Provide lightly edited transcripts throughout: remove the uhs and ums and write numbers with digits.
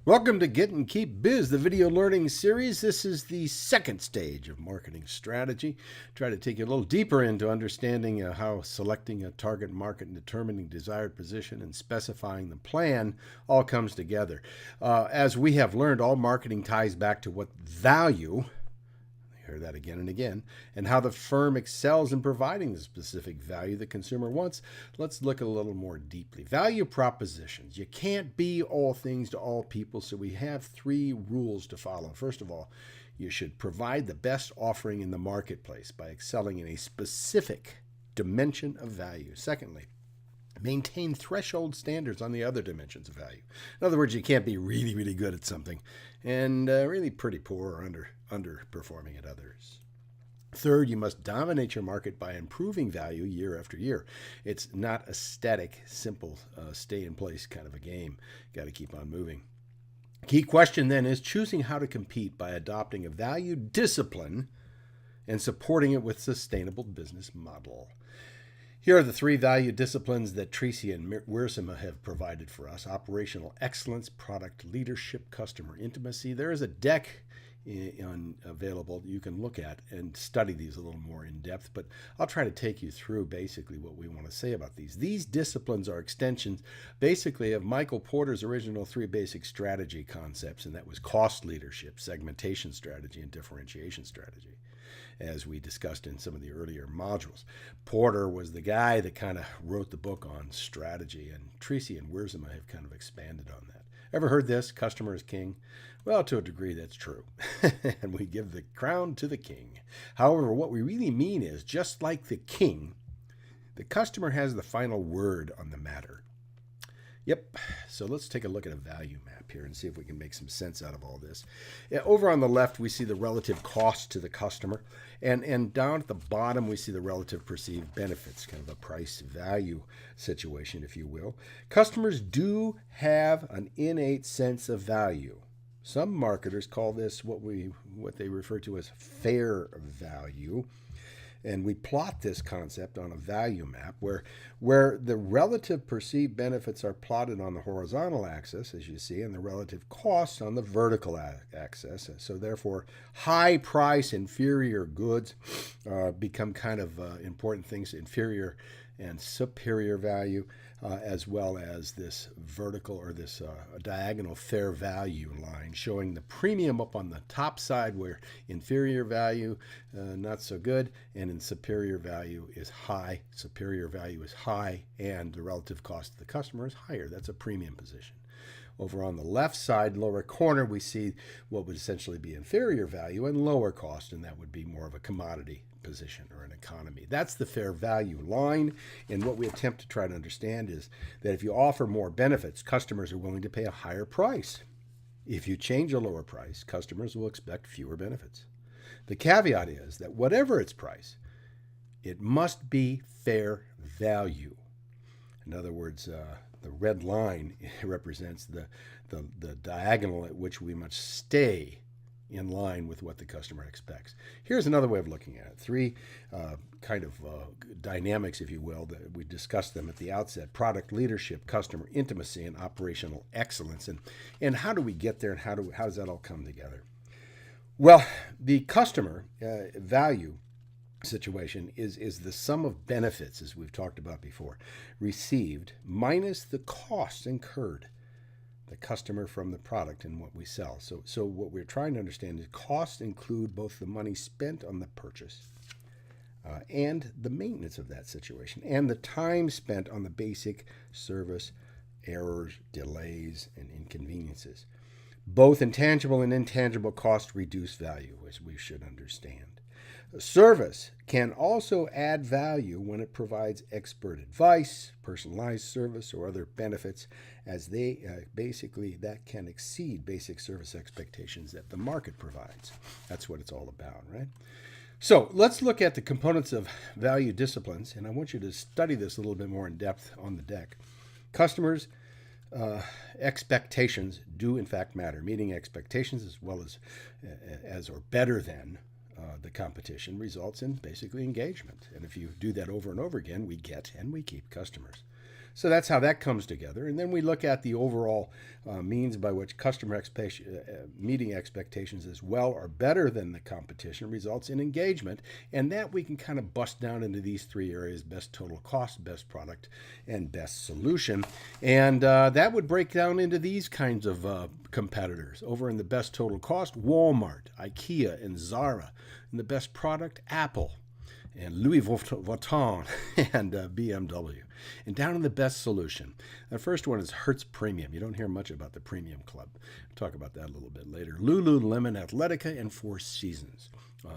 Welcome to Get and Keep Biz, the video learning series. This is the second stage of marketing strategy. Try to take you a little deeper into understanding how selecting a target market and determining desired position and specifying the plan all comes together. As we have learned, all marketing ties back to what value, hear that again and again, and how the firm excels in providing the specific value the consumer wants. Let's look a little more deeply. Value propositions. You can't be all things to all people, so we have three rules to follow. First of all, you should provide the best offering in the marketplace by excelling in a specific dimension of value. Secondly, maintain threshold standards on the other dimensions of value. In other words, you can't be really, really good at something and really pretty poor or underperforming at others. Third, you must dominate your market by improving value year after year. It's not a static, simple, stay in place kind of a game. Got to keep on moving. Key question then is choosing how to compete by adopting a value discipline and supporting it with sustainable business model. Here are the three value disciplines that Tracy and Wiersema have provided for us: operational excellence, product leadership, customer intimacy. There is a deck available you can look at and study these a little more in depth, but I'll try to take you through basically what we want to say about these. These disciplines are extensions basically of Michael Porter's original three basic strategy concepts, and that was cost leadership, segmentation strategy, and differentiation strategy, as we discussed in some of the earlier modules. Porter was the guy that kind of wrote the book on strategy, and Tracy and Wiersema have kind of expanded on that. Ever heard this? Customer is king? Well, to a degree, that's true. And we give the crown to the king. However, what we really mean is, just like the king, the customer has the final word on the matter. Yep, so let's take a look at a value map here and see if we can make some sense out of all this. Over on the left, we see the relative cost to the customer, and down at the bottom, we see the relative perceived benefits, kind of a price-value situation, if you will. Customers do have an innate sense of value. Some marketers call this what they refer to as fair value. And we plot this concept on a value map where the relative perceived benefits are plotted on the horizontal axis, as you see, and the relative costs on the vertical axis. So therefore, high price, inferior goods become kind of important things, inferior and superior value, as well as this vertical or this diagonal fair value line showing the premium up on the top side, where inferior value, not so good, and in superior value is high. Superior value is high, and the relative cost to the customer is higher. That's a premium position. Over on the left side, lower corner, we see what would essentially be inferior value and lower cost, and that would be more of a commodity position or an economy. That's the fair value line, and what we attempt to try to understand is that if you offer more benefits, customers are willing to pay a higher price. If you change a lower price, customers will expect fewer benefits. The caveat is that whatever its price, it must be fair value. In other words, the red line represents the diagonal at which we must stay in line with what the customer expects. Here's another way of looking at it. Three kind of dynamics, if you will, that we discussed them at the outset: product leadership, customer intimacy, and operational excellence. And how do we get there, and how does that all come together? Well, the customer value situation is the sum of benefits, as we've talked about before, received minus the costs incurred, the customer from the product and what we sell. So what we're trying to understand is costs include both the money spent on the purchase and the maintenance of that situation, and the time spent on the basic service, errors, delays, and inconveniences. Both intangible and intangible costs reduce value, as we should understand. Service can also add value when it provides expert advice, personalized service, or other benefits, as they basically that can exceed basic service expectations that the market provides. That's what it's all about, right? So let's look at the components of value disciplines, and I want you to study this a little bit more in depth on the deck. Customers' expectations do in fact matter. Meeting expectations as well as or better than the competition results in basically engagement. And if you do that over and over again, we get and we keep customers. So that's how that comes together. And then we look at the overall means by which meeting expectations as well or better than the competition results in engagement. And that we can kind of bust down into these three areas: best total cost, best product, and best solution. And that would break down into these kinds of competitors. Over in the best total cost, Walmart, IKEA, and Zara. In the best product, Apple and Louis Vuitton and BMW. And down in the best solution, the first one is Hertz Premium. You don't hear much about the Premium Club. We'll talk about that a little bit later. Lululemon Athletica and Four Seasons.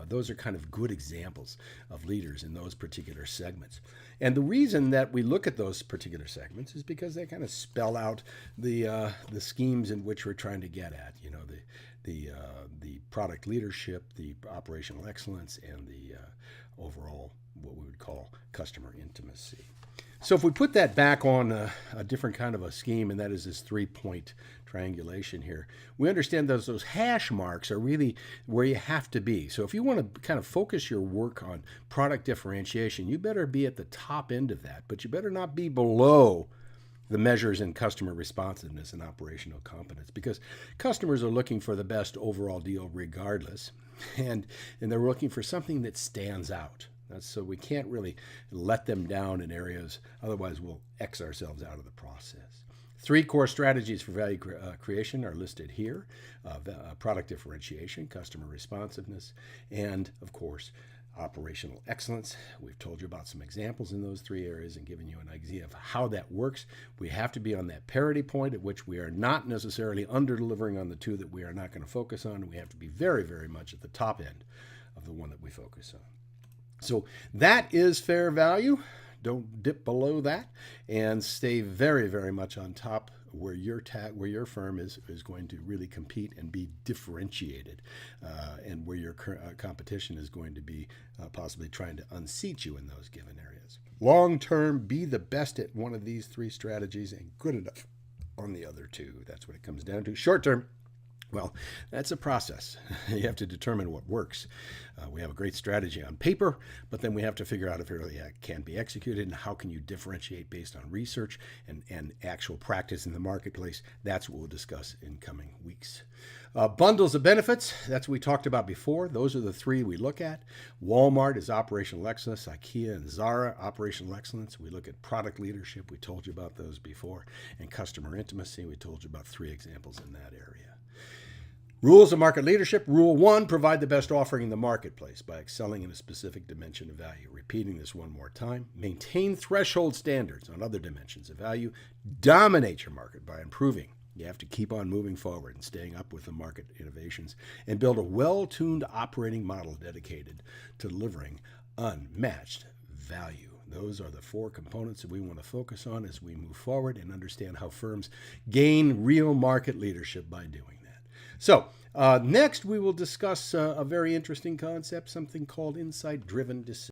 Those are kind of good examples of leaders in those particular segments. And the reason that we look at those particular segments is because they kind of spell out the schemes in which we're trying to get at. You know, the product leadership, the operational excellence, and the overall what we would call customer intimacy. So if we put that back on a different kind of a scheme, and that is this 3-point triangulation here, we understand those hash marks are really where you have to be. So if you want to kind of focus your work on product differentiation, you better be at the top end of that, but you better not be below the measures in customer responsiveness and operational competence, because customers are looking for the best overall deal regardless, and they're looking for something that stands out. So we can't really let them down in areas, otherwise we'll X ourselves out of the process. 3 core strategies for value creation are listed here: product differentiation, customer responsiveness, and of course, operational excellence. We've told you about some examples in those 3 areas and given you an idea of how that works. We have to be on that parity point at which we are not necessarily under-delivering on the 2 that we are not going to focus on. We have to be very, very much at the top end of the one that we focus on. So that is fair value. Don't dip below that, and stay very, very much on top where your firm is going to really compete and be differentiated, and where your competition is going to be possibly trying to unseat you in those given areas. Long term, be the best at one of these 3 strategies and good enough on the other 2. That's what it comes down to. Short term, well, that's a process. You have to determine what works. We have a great strategy on paper, but then we have to figure out if it really can be executed, and how can you differentiate based on research and actual practice in the marketplace. That's what we'll discuss in coming weeks. Bundles of benefits, that's what we talked about before. Those are the 3 we look at. Walmart is operational excellence. IKEA and Zara, operational excellence. We look at product leadership. We told you about those before. And customer intimacy. We told you about 3 examples in that area. Rules of market leadership. Rule 1, provide the best offering in the marketplace by excelling in a specific dimension of value. Repeating this one more time. Maintain threshold standards on other dimensions of value. Dominate your market by improving. You have to keep on moving forward and staying up with the market innovations, and build a well-tuned operating model dedicated to delivering unmatched value. Those are the 4 components that we want to focus on as we move forward and understand how firms gain real market leadership by doing that. So next we will discuss a very interesting concept, something called insight-driven decision.